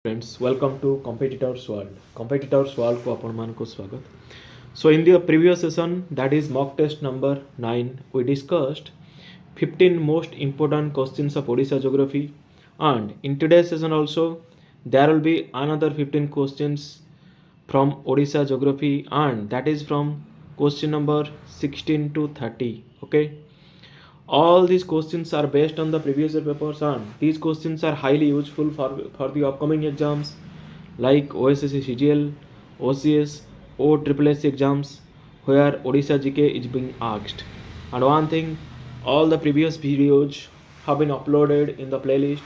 Friends, welcome to Competitors World. Competitors World को अपन मान को स्वागत. So in the previous session, that is mock test number 9, we discussed 15 most important questions of Odisha geography, and in today's session also there will be another 15 questions from Odisha geography, and that is from question number 16 to 30. Okay. All these questions are based on the previous year papers, and these questions are highly useful for the upcoming exams like OSSC CGL, OCS, OSSC exams where Odisha GK is being asked. And one thing, all the previous videos have been uploaded in the playlist.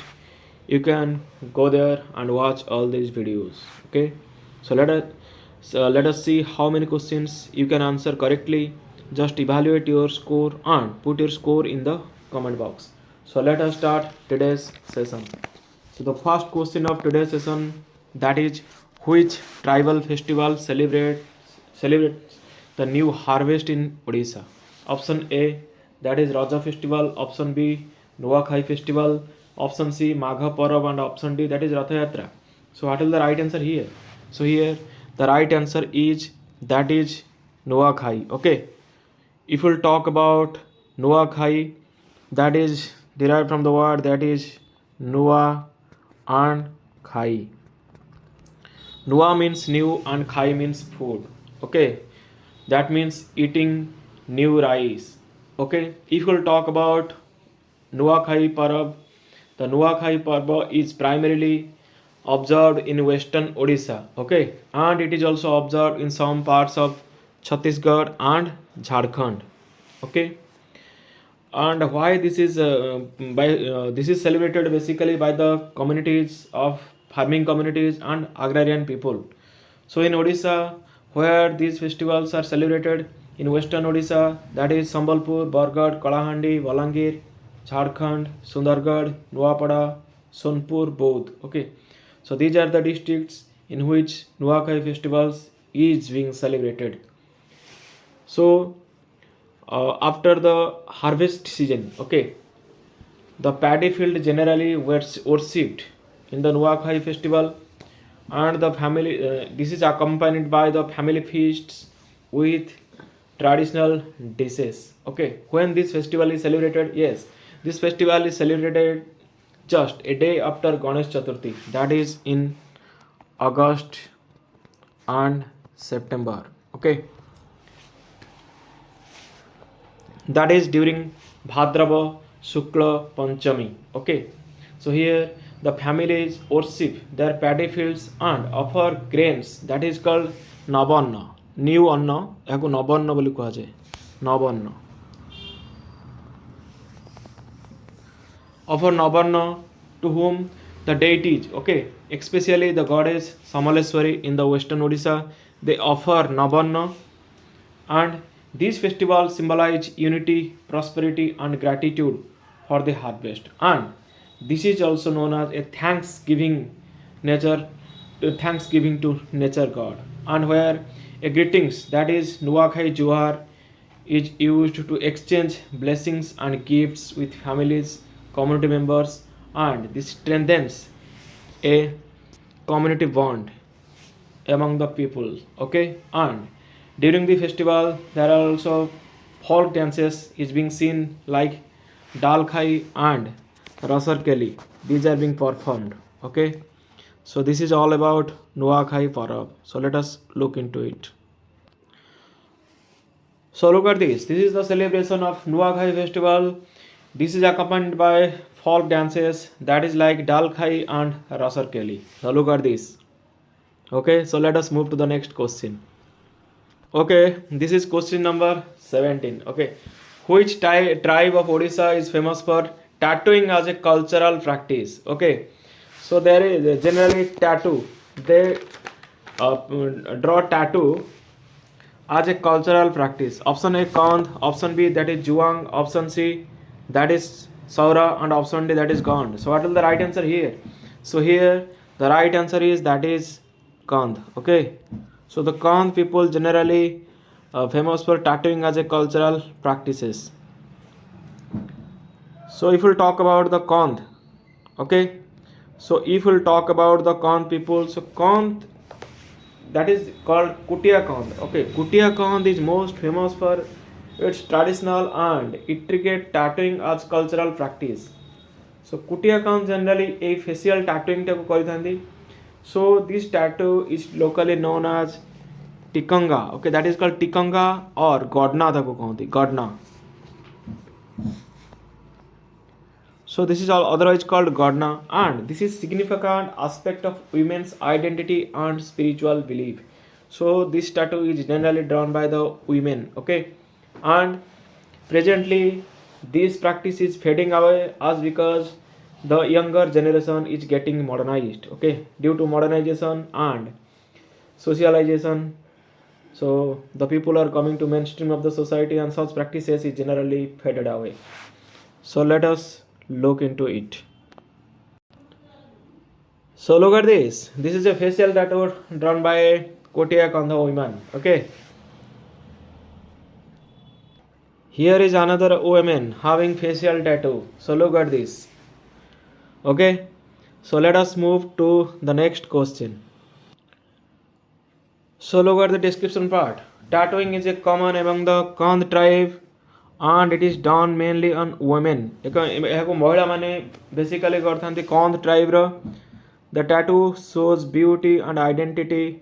You can go there and watch all these videos. Okay, so let us see how many questions you can answer correctly. Just evaluate your score and put your score in the comment box. So let us start today's session. So the first question of today's session, that is, which tribal festival celebrates the new harvest in Odisha? Option A, that is Raja festival. Option B, Nuakhai festival. Option C, Magha Parab, and option D, that is Ratha Yatra. So what is the right answer here? So here the right answer is that is Nuakhai. Okay. If we'll talk about Nuakhai, that is derived from the word that is Nua and Khai. Nua means new and Khai means food. Okay, that means eating new rice. Okay, if we'll talk about Nuakhai Parab, the Nuakhai Parab is primarily observed in western Odisha. Okay, and it is also observed in some parts of Chhattisgarh and Jharkhand. Okay, and why this is this is celebrated basically by the communities of farming communities and agrarian people. So in Odisha, where these festivals are celebrated in western Odisha, that is Sambalpur, Bargarh, Kalahandi, Balangir, Jharkhand, Sundargarh, Nuapada, Sonpur, Bodh. Okay, so these are the districts in which Nuakhai festivals is being celebrated. So after the harvest season, okay, the paddy field generally worshipped in the Nuakhai festival, and the family this is accompanied by the family feasts with traditional dishes. Okay, when this festival is celebrated, yes, this festival is celebrated just a day after Ganesh Chaturthi, that is in August and September. Okay, that is during Bhadrava Shukla Panchami. Okay, so here the families worship their paddy fields and offer grains, that is called Navanna. New Anna, याको नवन्न बोली कहा जाए. Navanna. Offer Navanna to whom? The deities. Okay, especially the goddess Samaleswari in the western Odisha, they offer Navanna, and these festivals symbolize unity, prosperity, and gratitude for the harvest. And this is also known as a thanksgiving to nature god. And where a greetings, that is Nuakhai Juhar, is used to exchange blessings and gifts with families, community members, and this strengthens a community bond among the people. Okay, and during the festival there are also folk dances is being seen like Dalkhai and Rasarkeli. These are being performed. Okay, so this is all about Nuakhai Parab. So let us look into it. So look at this. This is the celebration of Nuakhai festival. This is accompanied by folk dances, that is like Dalkhai and Rasarkeli. So look at this. Okay, so let us move to the next question. Okay, this is question number 17. Okay, which tribe of Odisha is famous for tattooing as a cultural practice? Okay, so there is generally tattoo. They draw tattoo as a cultural practice. Option A, Kondh. Option B, that is Juang. Option C, that is Saora, and option D, that is Kondh. So what is the right answer here? So here the right answer is that is Kondh. Okay. So the Kondh people generally famous for tattooing as a cultural practices. So if we'll talk about the Kondh, okay, So if we'll talk about the Kondh people, so Kondh, that is called Kutia Kondh. Okay, Kutia Kondh is most famous for its traditional and intricate tattooing as cultural practice. So Kutia Kondh generally a facial tattooing टाको करिथांदी. So this tattoo is locally known as Tikanga. Okay, that is called Tikanga or Godna टाको कहती Godna. So this is all otherwise called Godna, and this is significant aspect of women's identity and spiritual belief. So this tattoo is generally drawn by the women. Okay, and presently this practice is fading away as because the younger generation is getting modernized. Okay, due to modernization and socialization, so the people are coming to mainstream of the society and such practices is generally faded away. So let us look into it. So look at this. This is a facial tattoo drawn by Kutia Kondh woman. Okay. Here is another woman having facial tattoo. So look at this. Okay. So let us move to the next question. So look at the description part. Tattooing is a common among the Kondh tribe and it is done mainly on women. एहाको महिला माने basically करथांती Kondh tribe रो. The tattoo shows beauty and identity.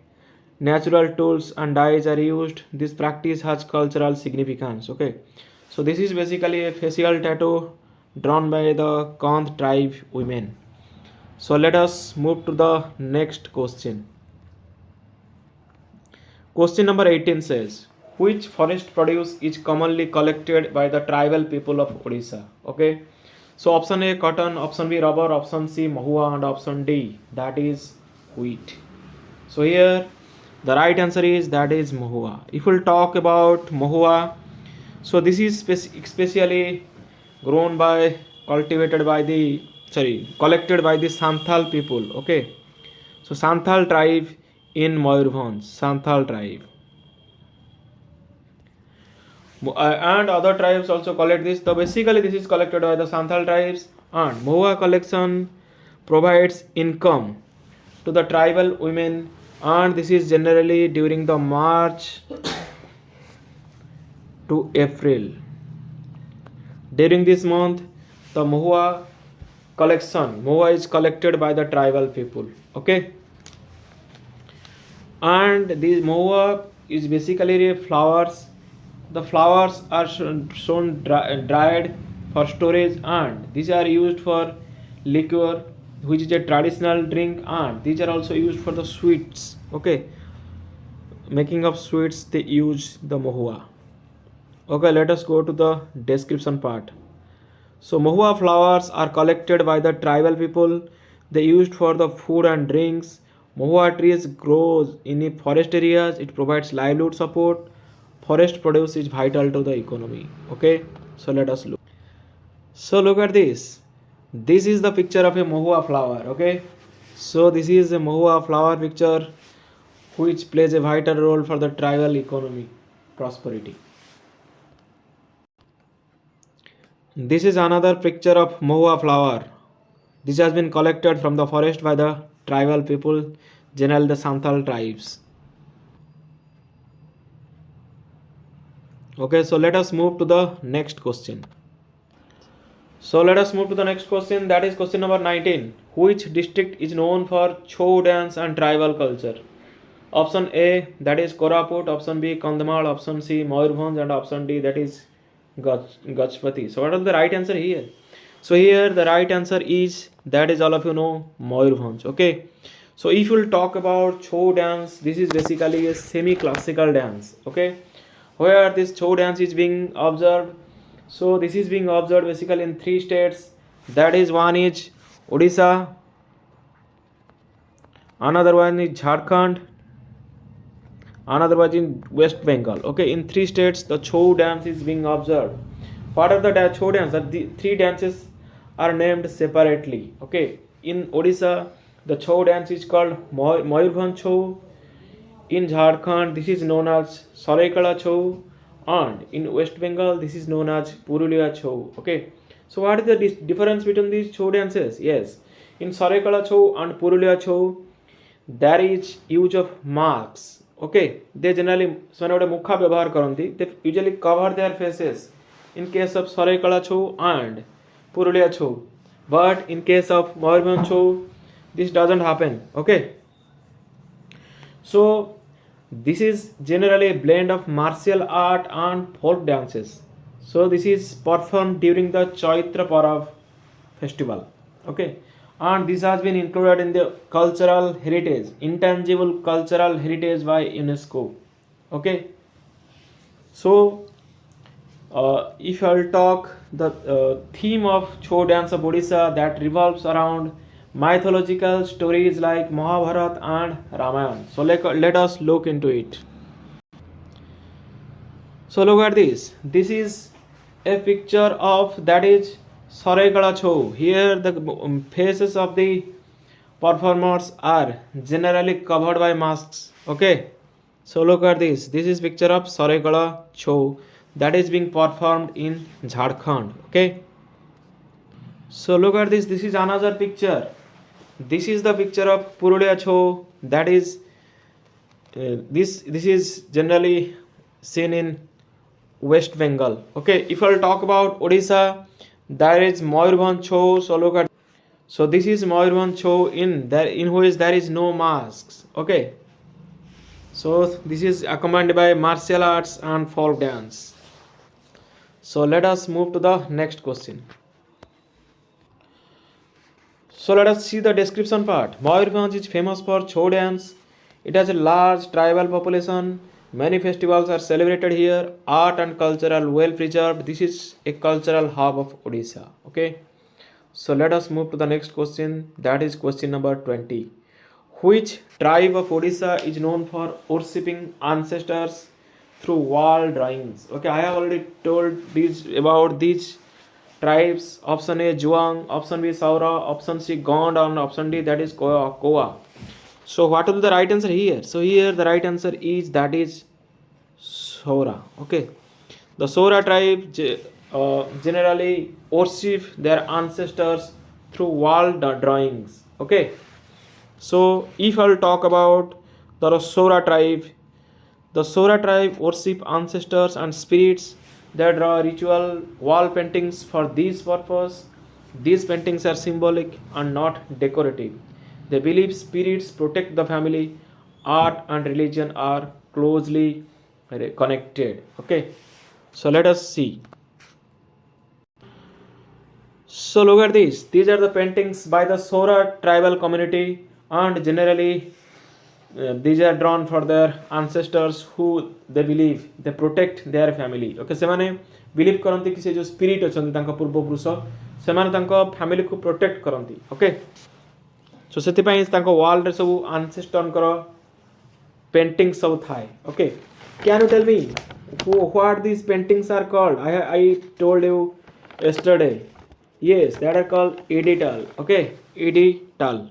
Natural tools and dyes are used. This practice has cultural significance. Okay, so this is basically a facial tattoo drawn by the Kondh tribe women. So let us move to the next question. Question number 18 says, which forest produce is commonly collected by the tribal people of Odisha? Okay, so option A cotton, option B rubber, option C mahua, and option D that is wheat. So here the right answer is that is mahua. If we'll talk about mahua, so this is especially grown by collected by the Santhal people. Okay, so Santhal tribe in Mayurbhanj, Santhal tribe. And other tribes also collect this. So basically this is collected by the Santhal tribes, and mahua collection provides income to the tribal women, and this is generally during the March to April. During this month the mahua is collected by the tribal people. Okay, and this mahua is basically flowers. The flowers are shown dried for storage, and these are used for liquor, which is a traditional drink, and these are also used for the sweets. Okay, making of sweets they use the mahua. Okay, let us go to the description part. So mahua flowers are collected by the tribal people. They used for the food and drinks. Mahua trees grows in forest areas. It provides livelihood support. Forest produce is vital to the economy. Okay, so let us look. So look at this. This is the picture of a mahua flower. Okay, so this is a mahua flower picture which plays a vital role for the tribal economy prosperity. This is another picture of mahua flower. This has been collected from the forest by the tribal people, generally the Santhal tribes. Okay, so let us move to the next question. So let us move to the next question, that is question number 19. Which district is known for Chhau dance and tribal culture? Option A that is Koraput, option B Kandhamal, option C Mayurbhanj, and option D that is Gajpati. So what is the right answer here? So here the right answer is, that is all of you know, Mayurbhanj. Okay, so if you will talk about Chhau dance, this is basically a semi-classical dance. Okay, where this Chhau dance is being observed. So this is being observed basically in 3 states. That is, one is Odisha, another one is Jharkhand, another one in West Bengal. Okay, in 3 states the Chhau dance is being observed. Part of the Chhau dance, the 3 dances are named separately. Okay, in Odisha the Chhau dance is called Mayurbhanj Chhau. In Jharkhand this is known as Saraikela Chhau, and in West Bengal this is known as Purulia Chhau. Okay, so what is the difference between these Chhau dances? Yes, In Saraikala Chhau and Purulia Chhau, there is use of masks. Okay, they generally ସେମାନେ ଗୋଟେ ମୁଖା ବ୍ୟବହାର କରନ୍ତି. They usually cover their faces in case of Saraikala Chhau and Purulia Chhau. But in case of Mayurbhanj Chhau, this doesn't happen. Okay, so this is generally a blend of martial art and folk dances. So this is performed during the Chaitra Parav festival. Okay, and this has been included in the cultural heritage, intangible cultural heritage by UNESCO. Okay, so if I'll talk the theme of Chhau dance of Odisha, that revolves around mythological stories like Mahabharata and Ramayana. So let us look into it. So look at this. This is a picture of that is Saraikala Chhau. Here the faces of the performers are generally covered by masks. Okay. So look at this. This is picture of Saraikala Chhau that is being performed in Jharkhand. Okay. So look at this. This is another picture. This is the picture of Purulia Chhau. That is this is generally seen in West Bengal. Okay, if I'll talk about Odisha, there is Mayurbhanj Chhau. So look at, so this is Mayurbhanj Chhau in which there is no masks. Okay, so this is accompanied by martial arts and folk dance. So let us move to the next question. So let us see the description part. Mayurbhanj is famous for Chhau dance. It has a large tribal population. Many festivals are celebrated here. Art and cultural well preserved. This is a cultural hub of Odisha. Okay. So let us move to the next question. That is question number 20. Which tribe of Odisha is known for worshipping ancestors through wall drawings? Okay, I have already told this about these tribes. Option A Juang, option B Saora, option C Gond, and option D that is Koa. So what will be the right answer here? So here the right answer is that is Saora. Okay, the Saora tribe generally worship their ancestors through wall drawings. Okay, so if I'll talk about the Saora tribe worship ancestors and spirits. They draw ritual wall paintings for this purpose. These paintings are symbolic and not decorative. They believe spirits protect the family. Art and religion are closely connected. Okay, so let us see. So look at this. These are the paintings by the Saora tribal community, and generally these are drawn for their ancestors who they believe they protect their family. Okay, ସେମାନେ believe କରନ୍ତି कि ସେ जो spirit ଅଛନ୍ତି ତାଙ୍କ ପୂର୍ବପୁରୁଷ ସେମାନେ ତାଙ୍କ family को protect କରନ୍ତି. Okay, so ସେଥିପାଇଁ ତାଙ୍କ wall ରେ ସବୁ ancestorଙ୍କର paintings ସବୁ ଥାଏ. Okay, can you tell me what these paintings are called? I told you yesterday. Yes, that are called edital. Okay, edital.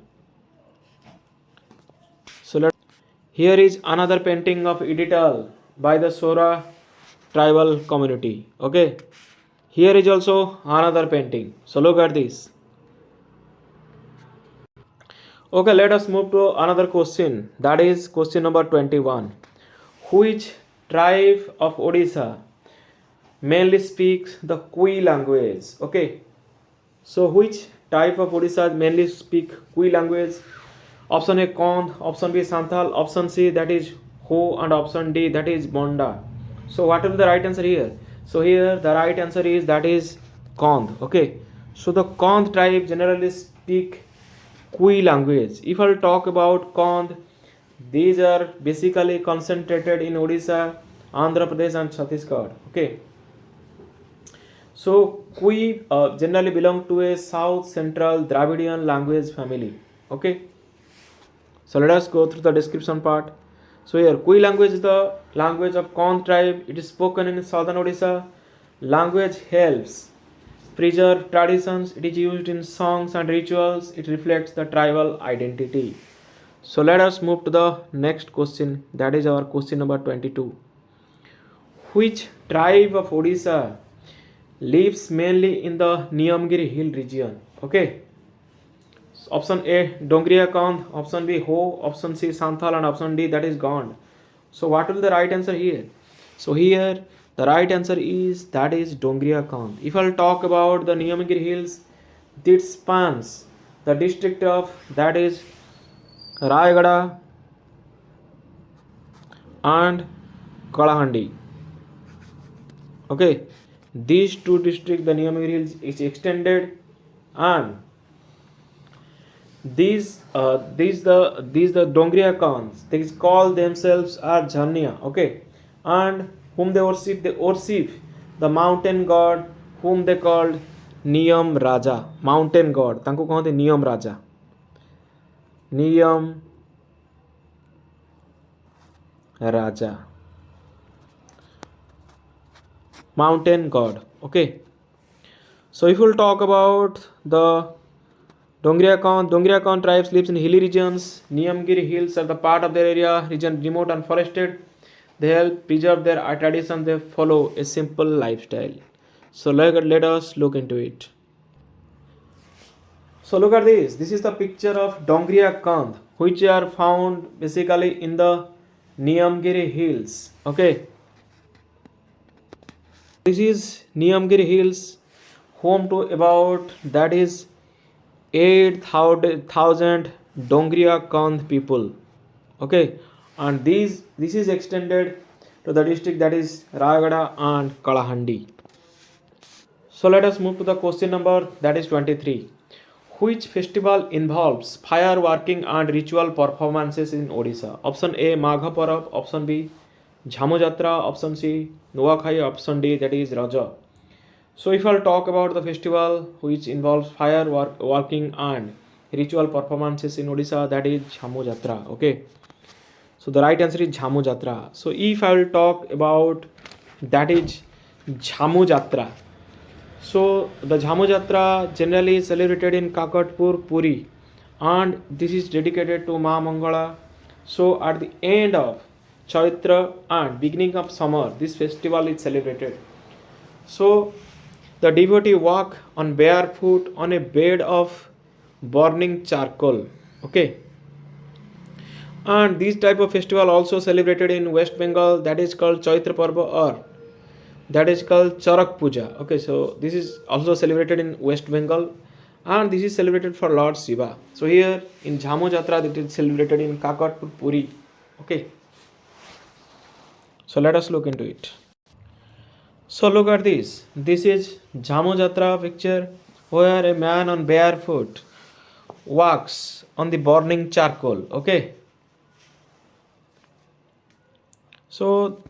So here is another painting of edital by the Saora tribal community. Okay, here is also another painting. So look at this. Okay, let us move to another question. That is question number 21. Which tribe of Odisha mainly speaks the Kui language? Okay, so which type of Odisha mainly speak Kui language? Option A Kondh, option B Santhal, option C that is Ho, and option D that is Bonda. So what will be the right answer here? So here the right answer is that is Kondh. Okay, so the Kondh tribe generally speak Kui language. If I'll talk about Kondh, these are basically concentrated in Odisha, Andhra Pradesh and Chhattisgarh. Okay, so Kui generally belong to a South Central Dravidian language family. Okay, so let us go through the description part. So here Kui language is the language of Kondh tribe. It is spoken in southern Odisha. Language helps preserve traditions. It is used in songs and rituals. It reflects the tribal identity. So let us move to the next question. That is our question number 22. Which tribe of Odisha lives mainly in the Niyamgiri hill region? Okay, Option A Dongria Kondh, option B Ho, option C Santhal, and option D that is Gond. So what will be the right answer here? So here the right answer is that is Dongria Kondh. If I'll talk about the Niyamgiri Hills, this spans the district of that is Rayagada and Kalahandi. Okay, these two districts, the Niyamgiri Hills is extended, and these the Dongria Khans, they call themselves are Jhania. Okay, and whom they worship the mountain god whom they called Niyam Raja. Mountain god तांको कहते Niyam Raja. Niyam Raja, mountain god. Okay, so if we'll talk about the Dongria Kondh tribes lives in hilly regions. Niyamgiri Hills are the part of their area region remote and forested. They help preserve their traditions. They follow a simple lifestyle. So let us look into it. So look at this. This is the picture of Dongria Kondh, which are found basically in the Niyamgiri Hills. Okay. This is Niyamgiri Hills, home to about that is 8,000 Dongria Kondh people. Okay, and this is extended to the district that is Rayagada and Kalahandi. So let us move to the question number that is 23. Which festival involves fireworking and ritual performances in Odisha? Option A Magha Parab, option B Jhamu Jatra, option C Nuakhai, option D that is Raja. So if I'll talk about the festival which involves fireworking and ritual performances in Odisha, that is Jhamu Jatra. Okay, so the right answer is Jhamu Jatra. So if I will talk about that is Jhamu Jatra. So the Jhamu Jatra generally is celebrated in Kakatpur, Puri, and this is dedicated to Ma Mangala. So at the end of Chaitra and beginning of summer, this festival is celebrated. So the devotee walk on barefoot on a bed of burning charcoal. Okay, and this type of festival also celebrated in West Bengal, that is called Chaitra Parva, or that is called Charak Puja. Okay, so this is also celebrated in West Bengal, and this is celebrated for Lord Shiva. So here in Jhamu Jatra, it is celebrated in Kakatpur, Puri. Okay, so let us look into it. So look at this. This is Jhamu Jatra picture where a man on barefoot walks on the burning charcoal. Okay. So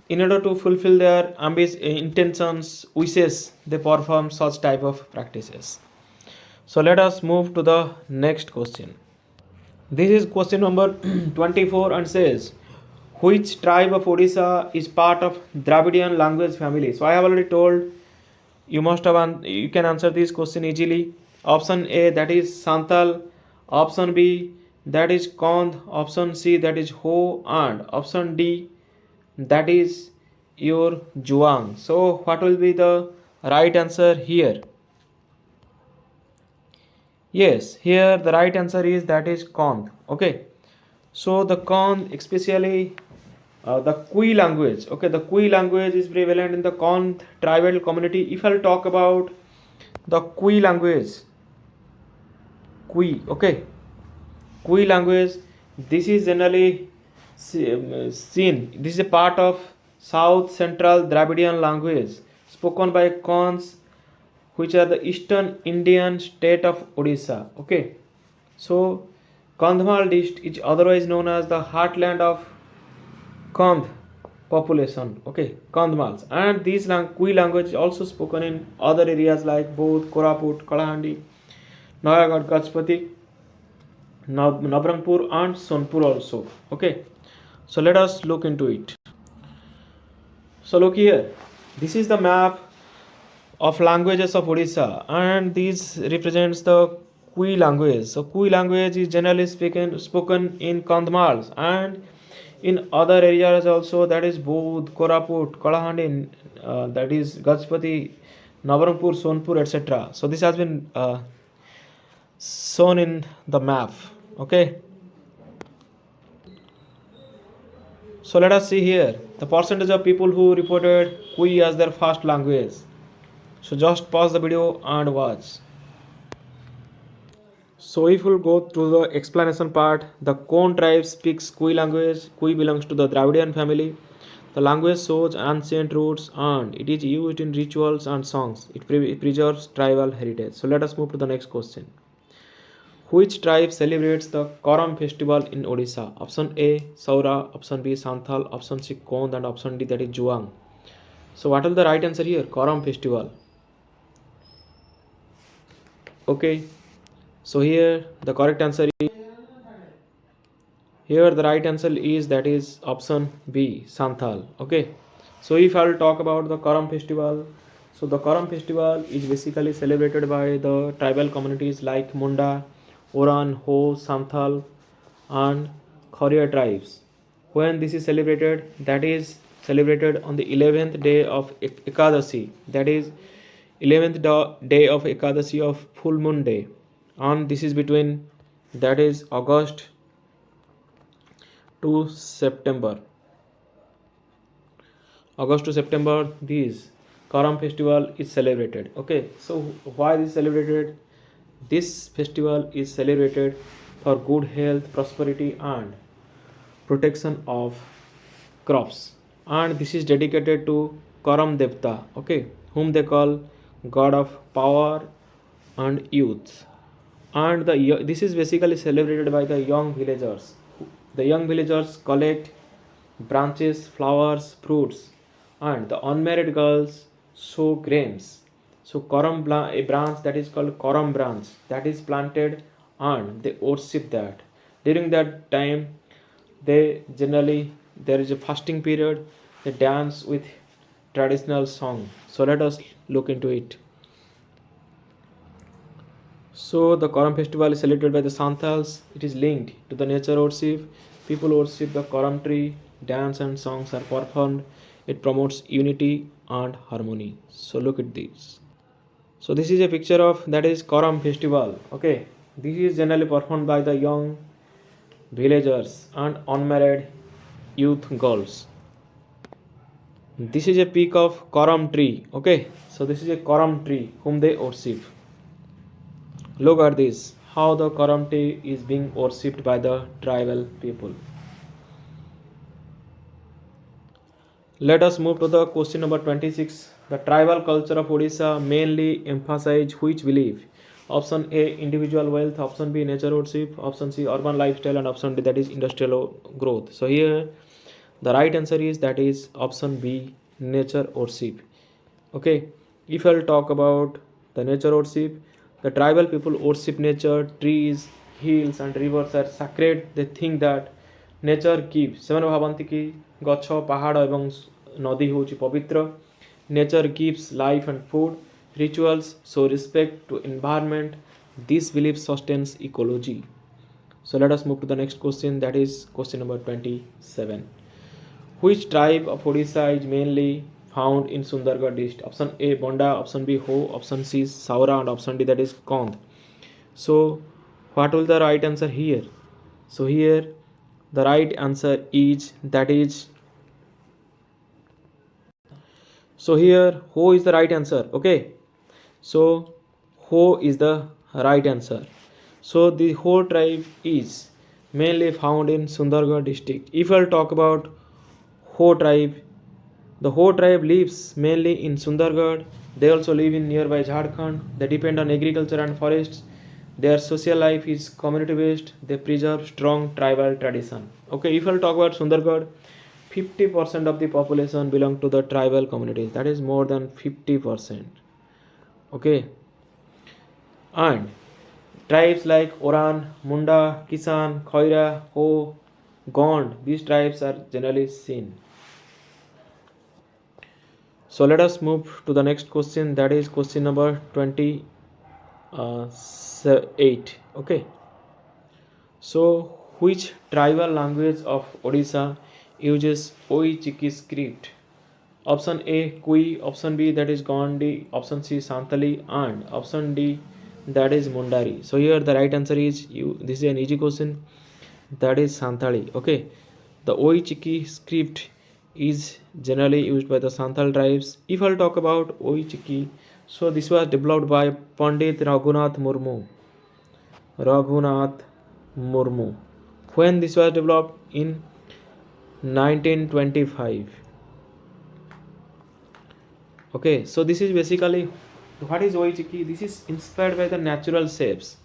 in order to fulfill their intentions, wishes, they perform such type of practices. So let us move to the next question. This is question number 24 and says, which tribe of Odisha is part of Dravidian language family? So I have already told you you can answer this question easily. Option A that is Santal, option B that is Kondh, option C that is Ho, and option D that is your Juang. So what will be the right answer here? Yes, here the right answer is that is Kondh. Okay, so the Kondh, especially the Kui language. Okay, the Kui language is prevalent in the Kondh tribal community. If I'll talk about the Kui language, Kui, okay, Kui language, this is generally seen. This is a part of South Central Dravidian language spoken by Kondhs, which are the eastern Indian state of Odisha. Okay, so Kandhamal district is otherwise known as the heartland of Kondh population. Okay, Kandhamals, and this Kui language is also spoken in other areas like both Koraput, Kalahandi, Nayagad, Gajpati, Nabrangpur and Sonpur also. Okay, so let us look into it. So look here, this is the map of languages of Odisha, and this represents the Kui language. So Kui language is generally spoken in Kandhamals and in other areas also, that is Bodh, Koraput, Kalahandi, that is Gajpati, Nabarangpur, Sonpur, etc. So this has been shown in the map. Okay, so let us see here the percentage of people who reported Kui as their first language. So just pause the video and watch. So if we'll go through the explanation part, the Kondh tribe speaks Kui language. Kui belongs to the Dravidian family. The language shows ancient roots and it is used in rituals and songs. It preserves tribal heritage. So let us move to the next question. Which tribe celebrates the Karam festival in Odisha? Option A, Saora. Option B, Santhal. Option C, Kondh. And option D, that is Juang. So what is the right answer here? Karam festival. Okay. So here the correct answer is, here the right answer is, that is option B, Santhal. Okay. So if I'll talk about the Karam festival, so the Karam festival is basically celebrated by the tribal communities like Munda, Oran, Ho, Santhal and Khoria tribes. When this is celebrated, that is celebrated on the 11th day of Ekadasi, that is 11th day of Ekadasi of full moon day, and this is between, that is August to September. August to September, this Karam festival is celebrated. Okay, so why this is celebrated? This festival is celebrated for good health, prosperity and protection of crops, and this is dedicated to Karam Devta, okay, whom they call god of power and youth. And this is basically celebrated by the young villagers. The young villagers collect branches, flowers, fruits, and the unmarried girls sow grains. So Karam, a branch that is called Karam branch, that is planted and they worship that. During that time, they generally, there is a fasting period. They dance with traditional song. So let us look into it. So the Karam festival is celebrated by the Santhals. It is linked to the nature worship. People worship the Karam tree. Dance and songs are performed. It promotes unity and harmony. So look at this. So this is a picture of, that is Karam festival. Okay, this is generally performed by the young villagers and unmarried youth girls. This is a peak of Karam tree. Okay, so this is a Karam tree whom they worship. Look at this, how the Karam tree is being worshipped by the tribal people. Let us move to the question number 26. The tribal culture of Odisha mainly emphasize which belief? Option A, individual wealth. Option B, nature worship. Option C, urban lifestyle. And option D, that is industrial growth. So here the right answer is, that is option B, nature worship. Okay, if I'll talk about the nature worship, the tribal people worship nature. Trees, hills and rivers are sacred. They think that nature gives, ସେମାନେ ଭାବନ୍ତି କି ଗଛ, ପାହାଡ଼ ଏବଂ ନଦୀ ହେଉଛି ପବିତ୍ର. Nature gives life and food. Rituals show respect to environment. This belief sustains ecology. So let us move to the next question, that is question number 27. Which tribe of Odisha is mainly found in Sundargarh district? Option A, Bonda. Option B, Ho. Option C, Saora. And option D, that is Kondh. So what will the right answer here? So here the right answer is, that is, so here Ho is the right answer. Okay, so Ho is the right answer. So the Ho tribe is mainly found in Sundargarh district. If I'll talk about Ho tribe, the Ho tribe lives mainly in Sundargarh. They also live in nearby Jharkhand. They depend on agriculture and forests. Their social life is community based. They preserve strong tribal tradition. Okay, if I'll talk about Sundargarh, 50% of the population belong to the tribal communities. That is more than 50%. Okay, and tribes like Oran, Munda, Kisan, Khoira, Ho, Gond, these tribes are generally seen. So let us move to the next question, that is question number 28. Okay, so which tribal language of Odisha uses Chiki script? Option A, Kui. Option B, that is Gondi. Option C, Santali. And option D, that is Mundari. So here the right answer is this is an easy question, that is Santhali. Okay, the Oi Chiki script is generally used by the Santhal tribes. If I'll talk about Oi Chiki, so this was developed by Pandit Raghunath Murmu. Raghunath Murmu. When this was developed? In 1925. Okay, so this is basically what is Oi Chiki. This is inspired by the natural shapes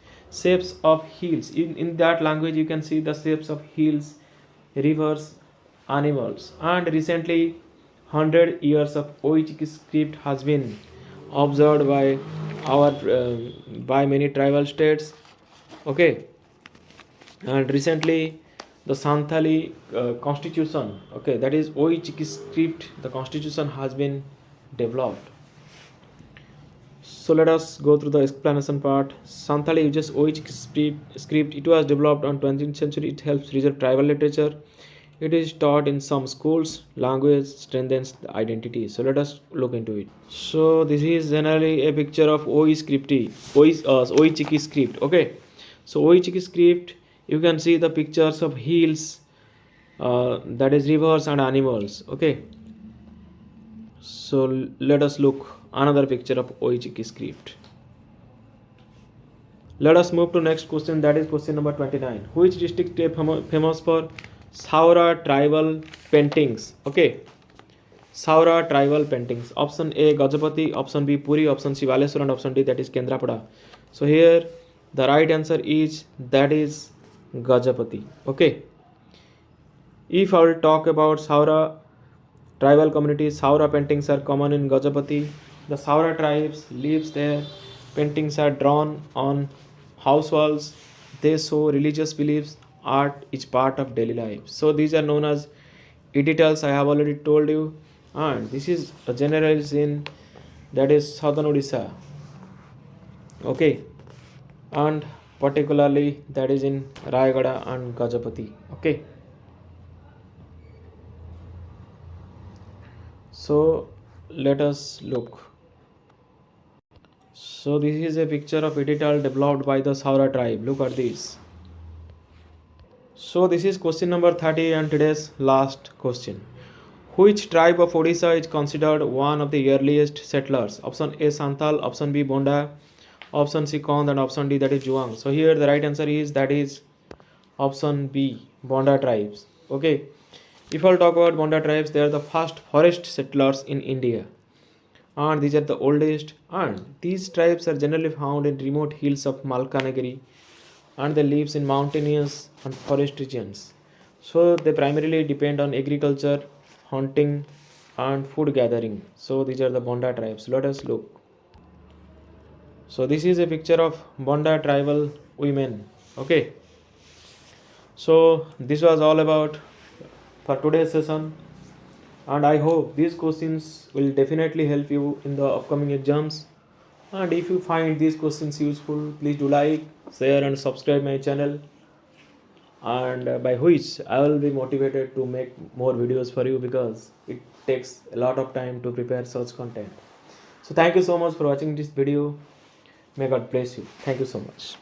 of hills. In that language you can see the shapes of hills, rivers, animals. And recently 100 years of Oi Chiki script has been observed by our by many tribal states. Okay, and recently the Santhali constitution, okay, that is Oi Chiki script, the constitution has been developed. So let us go through the explanation part. Santhali uses Oi Chiki script. It was developed on 20th century. It helps preserve tribal literature. It is taught in some schools. Language strengthens the identity. So let us look into it. So this is generally a picture of Oi Chiki script. Okay, so Oi Chiki script, you can see the pictures of hills, that is rivers and animals. Okay, so let us look another picture of Oi Chiki script. Let us move to next question, that is question number 29. Which district is famous for Saora tribal paintings? Okay, Saora tribal paintings. Option A Gajapati, option B Puri, option C Baleswar, and option D that is Kendrapada. So here the right answer is that is Gajapati. Okay, if I will talk about Saora tribal communities, Saora paintings are common in Gajapati. The Saora tribes lives there. Paintings are drawn on house walls. They show religious beliefs. Art is part of daily life. So these are known as editals. I have already told you. And this is a general in that is southern Odisha. Okay, and particularly that is in Rayagada and Gajapati. Okay. So let us look. So this is a picture of edital developed by the Saora tribe. Look at this. So this is question number 30 and today's last question. Which tribe of Odisha is considered one of the earliest settlers? Option A Santhal, option B Bonda, option C Kondh, and option D that is Juang. So here the right answer is that is option B, Bonda tribes. Okay, if I'll talk about Bonda tribes, they are the first forest settlers in India, and these are the oldest, and these tribes are generally found in remote hills of Malkanagiri, and they live in mountainous and forest regions. So they primarily depend on agriculture, hunting, and food gathering. So these are the Bonda tribes. Let us look. So this is a picture of Bonda tribal women. Okay, so this was all about for today's session, and I hope these questions will definitely help you in the upcoming exams. And if you find these questions useful, please do like, share, and subscribe my channel, and by which I will be motivated to make more videos for you, because it takes a lot of time to prepare such content. So thank you so much for watching this video. May God bless you. Thank you so much.